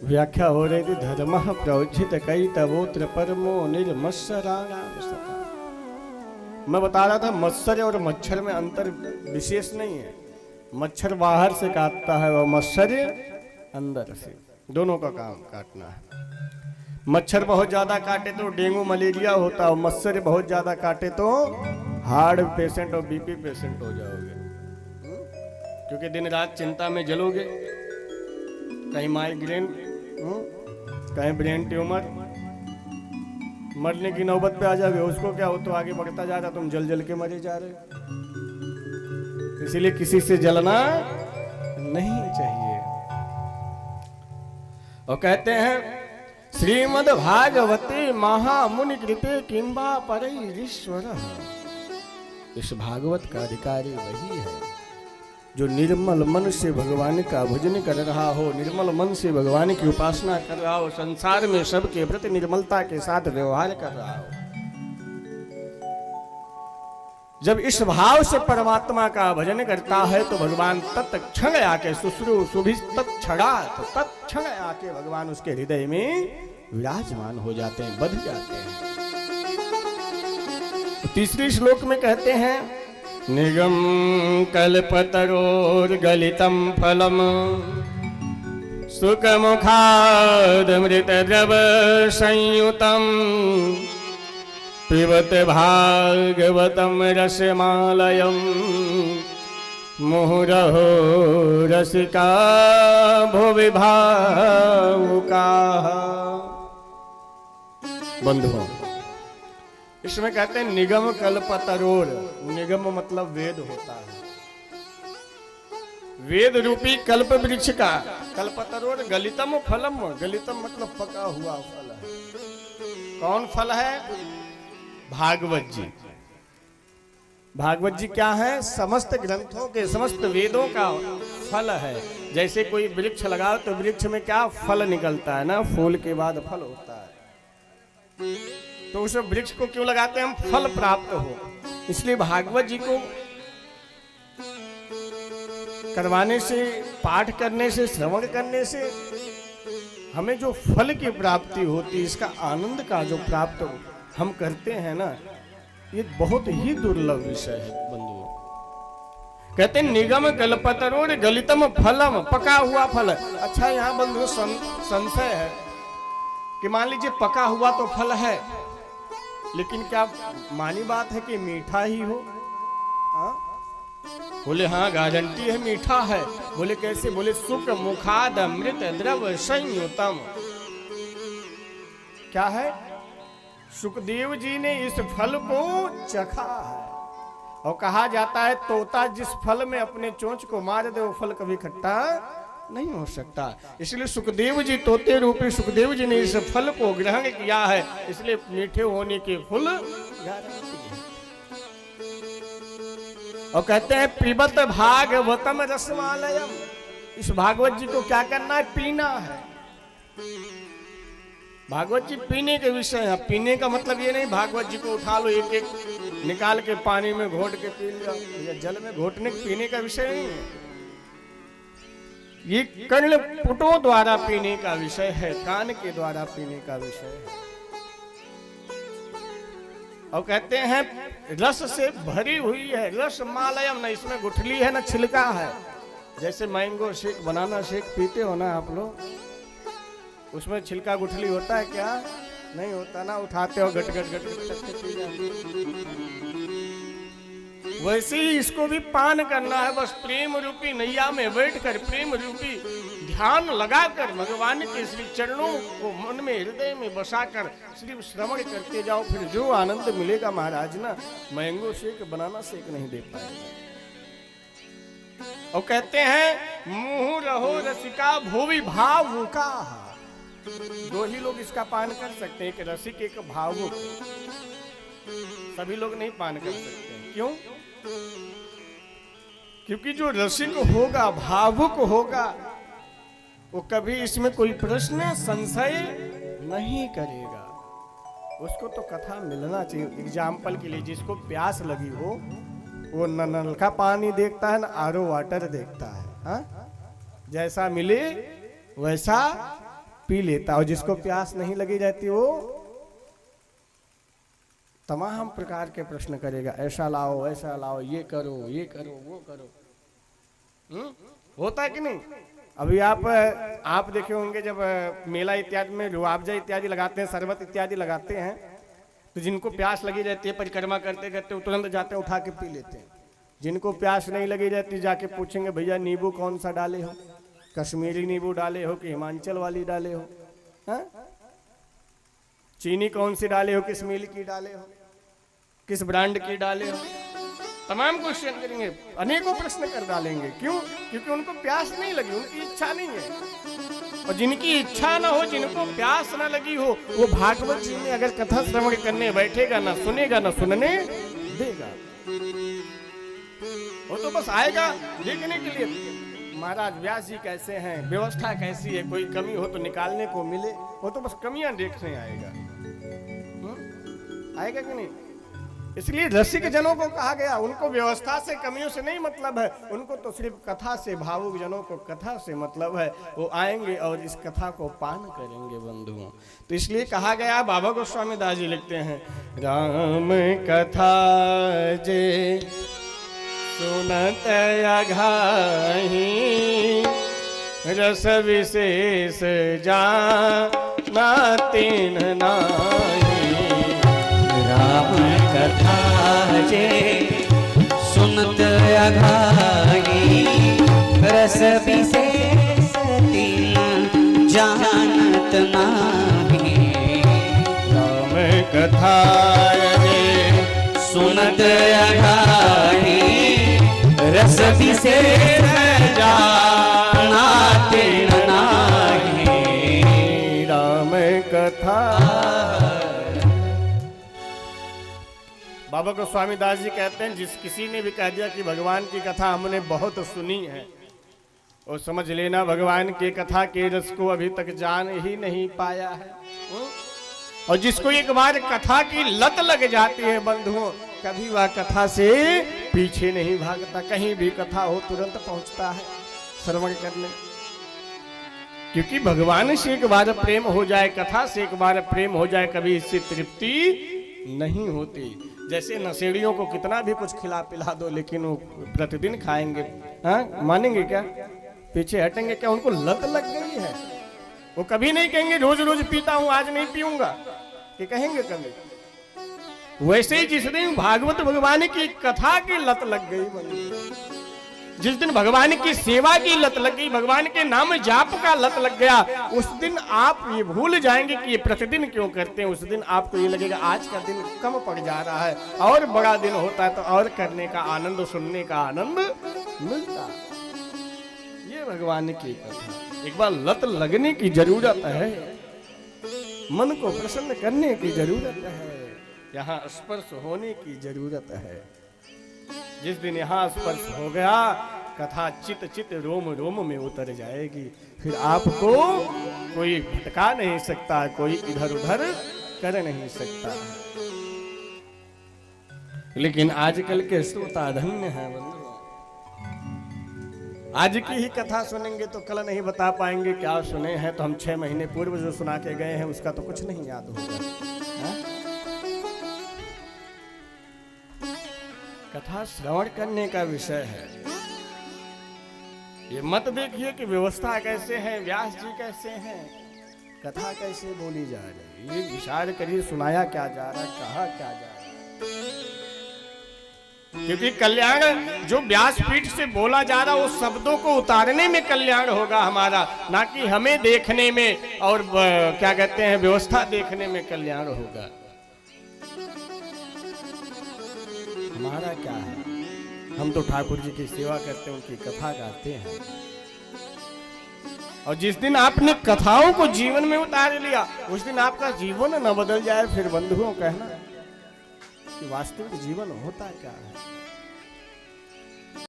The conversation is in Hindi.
व्याख्या हो रही थी धर्म प्रवचित कई तवोत्र परमो निर्मत्सराणाम। मैं बता रहा था मत्सर और मच्छर में अंतर विशेष नहीं है। मच्छर बाहर से काटता है और मच्छर अंदर से, दोनों का काम काटना है। मच्छर बहुत ज्यादा काटे तो डेंगू मलेरिया होता है और मच्छर बहुत ज्यादा काटे तो हार्ट पेशेंट और बीपी पेशेंट हो जाओगे, क्योंकि दिन रात चिंता में जलोगे। कहीं माइग्रेन, कहीं ब्रेन ट्यूमर, मरने की नौबत पे आ जाओगे। उसको क्या हो, तो आगे बढ़ता जा रहा, तुम जल जल के मरे जा रहे हो। इसीलिए किसी से जलना नहीं चाहिए। और कहते हैं श्रीमद् भागवते महामुनि कृते किंबा परैरीश्वर। इस भागवत का अधिकारी वही है जो निर्मल मन से भगवान का भजन कर रहा हो, निर्मल मन से भगवान की उपासना कर रहा हो, संसार में सबके प्रति निर्मलता के साथ व्यवहार कर रहा हो। जब इस भाव से परमात्मा का भजन करता है तो भगवान तत्क्षण आके शुश्रू सुभि तत्क्षणा, तो तत्क्षण आके भगवान उसके हृदय में विराजमान हो जाते हैं, बध जाते हैं। तो तीसरी श्लोक में कहते हैं निगम कल्पतरोर्गलितं फलम सुखमुखादमृत द्रव संयुतम पिबत भागवतम रसमालयम मुहुरहो रसिका भुवि भावुकाः। बंधुओं, इसमें कहते हैं निगम कल्पतरोर। निगम मतलब वेद होता है, वेद रूपी कल्प वृक्ष का कल्पतरोर गलितम फलम। गलितम मतलब पका हुआ फल है। कौन फल है? भागवत जी। भागवत जी क्या है? समस्त ग्रंथों के, समस्त वेदों का फल है। जैसे कोई वृक्ष लगाओ तो वृक्ष में क्या फल निकलता है ना, फूल के बाद फल होता है। तो उस वृक्ष को क्यों लगाते हैं? हम फल प्राप्त हो। इसलिए भागवत जी को करवाने से, पाठ करने से, श्रवण करने से हमें जो फल की प्राप्ति होती है, इसका आनंद का जो प्राप्त हम करते हैं ना, ये बहुत ही दुर्लभ विषय है बंधुओं। कहते हैं निगम कल्पतरोर गलितम फलम, पका हुआ फल। अच्छा, यहाँ बंधुओं संशय है कि मान लीजिए पका हुआ तो फल है, लेकिन क्या मानी बात है कि मीठा ही हो? बोले हाँ, गारंटी है मीठा है। बोले कैसे? बोले सुख मुखाद अमृत द्रव संयुतम। क्या है? सुखदेव जी ने इस फल को चखा है और कहा जाता है तोता जिस फल में अपने चोंच को मार दे वो फल कभी खट्टा नहीं हो सकता। इसलिए सुखदेव जी, तोते रूपी सुखदेव जी ने इस फल को ग्रहण किया है, इसलिए मीठे होने के फल गारंटी है। और कहते हैं पिबत भागवतम रसमालयम। इस भागवत जी को क्या करना है? पीना है। भागवत जी पीने के विषय है। पीने का मतलब ये नहीं भागवत जी को उठा लो, एक एक निकाल के पानी में घोट के पी लिया, या जल में घोटने पीने का विषय नहीं है। ये कर्ण पुटों द्वारा पीने का विषय है, कान के द्वारा पीने का विषय है। और कहते हैं रस से भरी हुई है, रस मालयम। न इसमें गुठली है न छिलका है। जैसे मैंगो शेक, बनाना शेक पीते हो ना आप लोग, उसमें छिलका गुठली होता है क्या? नहीं होता ना, उठाते हो गट गट गट गट पी जाते। वैसे ही इसको भी पान करना है। बस प्रेम रूपी नैया में बैठकर, प्रेम रूपी ध्यान लगाकर भगवान के श्री चरणों को मन में, हृदय में बसाकर सिर्फ श्रवण करते जाओ। फिर जो आनंद मिलेगा महाराज ना, मैंगो शेक, बनाना शेक नहीं दे पाएगा। और कहते हैं मुँह रहो रसिका भुवि भावुका। दो ही लोग इसका पान कर सकते हैं, एक रसिक एक भावुक। सभी लोग नहीं पान कर सकते हैं। क्यों? क्योंकि जो रसिक होगा, भावुक होगा, वो कभी इसमें कोई प्रश्न, संशय नहीं करेगा। उसको तो कथा मिलना चाहिए। एग्जाम्पल के लिए, जिसको प्यास लगी हो वो न नल का पानी देखता है, न आरओ वाटर देखता है। हाँ? जैसा मिले वैसा पी लेता, और जिसको प्यास नहीं लगी रहती वो तमाम प्रकार के प्रश्न करेगा, ऐसा लाओ ऐसा लाओ, ये करो वो करो। होता है कि नहीं? अभी आप देखे होंगे जब मेला इत्यादि में रुआवजा इत्यादि लगाते हैं, शरबत इत्यादि लगाते हैं, तो जिनको प्यास लगी रहती है परिक्रमा करते करते तुरंत जाते हैं उठा के पी लेते हैं। जिनको प्यास नहीं लगी रहती जाके पूछेंगे भैया नींबू कौन सा डाले हो, कश्मीरी नींबू डाले हो कि हिमाचल वाली डाले हो, हा? चीनी कौन सी डाले हो, किस मिल की डाले हो, किस ब्रांड की डाले हो, तमाम क्वेश्चन करेंगे, अनेकों प्रश्न कर डालेंगे। क्यों? क्योंकि उनको प्यास नहीं लगी, उनकी इच्छा नहीं है। और जिनकी इच्छा ना हो, जिनको प्यास ना लगी हो, वो भागवत जी में अगर कथा श्रवण करने बैठेगा ना सुनेगा ना सुनने देगा। वो तो बस आएगा देखने के लिए महाराज व्यास जी कैसे हैं, व्यवस्था कैसी है, कोई कमी हो तो निकालने को मिले, वो तो बस कमियां देखने आएगा। आएगा कि नहीं? इसलिए रसिक जनों को कहा गया, उनको व्यवस्था से कमियों से नहीं मतलब है, उनको तो सिर्फ कथा से, भावुक जनों को कथा से मतलब है। वो आएंगे और इस कथा को पान करेंगे बंधुओं। तो इसलिए कहा गया, बाबा गोस्वामी दास जी लिखते हैं, राम कथा जे सुनत अघाही, रस विशेष जाना तीन नाही। राम कथा जे सुनत अघाही, रस विशेष तीन जानत नाही। राम कथा जे सुनत अघाही, रस विशेष जाना तीन नाही। राम कथा। बाबा गोस्वामी दास जी कहते हैं, जिस किसी ने भी कह दिया कि भगवान की कथा हमने बहुत सुनी है, और समझ लेना भगवान की कथा के रस को अभी तक जान ही नहीं पाया है। और जिसको एक बार कथा की लत लग जाती है बंधुओं, कभी वह कथा से पीछे नहीं भागता। कहीं भी कथा हो तुरंत पहुंचता है श्रवण करने, क्योंकि भगवान से एक बार प्रेम हो जाए, कथा से एक बार प्रेम हो जाए, कभी इससे तृप्ति नहीं होती। जैसे नशेड़ियों को कितना भी कुछ खिला पिला दो, लेकिन वो प्रतिदिन खाएंगे, हाँ मानेंगे क्या? पीछे हटेंगे क्या? उनको लत लग गई है। वो कभी नहीं कहेंगे रोज रोज पीता हूं आज नहीं पीऊंगा, कि कहेंगे कभी? वैसे ही जिस दिन भागवत भगवान की कथा की लत लग गई, जिस दिन भगवान की सेवा की लत लग गई, भगवान के नाम जाप का लत लग गया, उस दिन आप ये भूल जाएंगे कि ये प्रतिदिन क्यों करते हैं। उस दिन आपको ये लगेगा आज का दिन कम पड़ जा रहा है, और बड़ा दिन होता है तो और करने का आनंद, सुनने का आनंद मिलता। ये भगवान की कथा। एक बार लत लगने की जरूरत है, मन को प्रसन्न करने की जरूरत है, यहाँ स्पर्श होने की जरूरत है। जिस दिन यहाँ स्पर्श हो गया, कथा चित चित रोम रोम में उतर जाएगी। फिर आपको कोई भटका नहीं सकता, कोई इधर उधर कर नहीं सकता। लेकिन आजकल के श्रोता धन्य है बंधु, आज की ही कथा सुनेंगे तो कल नहीं बता पाएंगे क्या सुने हैं। तो हम 6 महीने पूर्व जो सुना के गए हैं उसका तो कुछ नहीं याद होगा। कथा श्रवण करने का विषय है। ये मत देखिए कि व्यवस्था कैसे है, व्यास जी कैसे हैं, कथा कैसे बोली जा रही है। ये विचार करिए, सुनाया क्या जा रहा है, कहा क्या जा रहा है। क्योंकि कल्याण जो व्यासपीठ से बोला जा रहा है, उस शब्दों को उतारने में कल्याण होगा हमारा, ना कि हमें देखने में और क्या कहते हैं व्यवस्था देखने में कल्याण होगा। हमारा क्या है, हम तो ठाकुर जी की सेवा करते हैं, उनकी कथा गाते हैं। और जिस दिन आपने कथाओं को जीवन में उतार लिया, उस दिन आपका जीवन न बदल जाए, फिर बंधुओं कहना कि वास्तविक जीवन होता क्या है।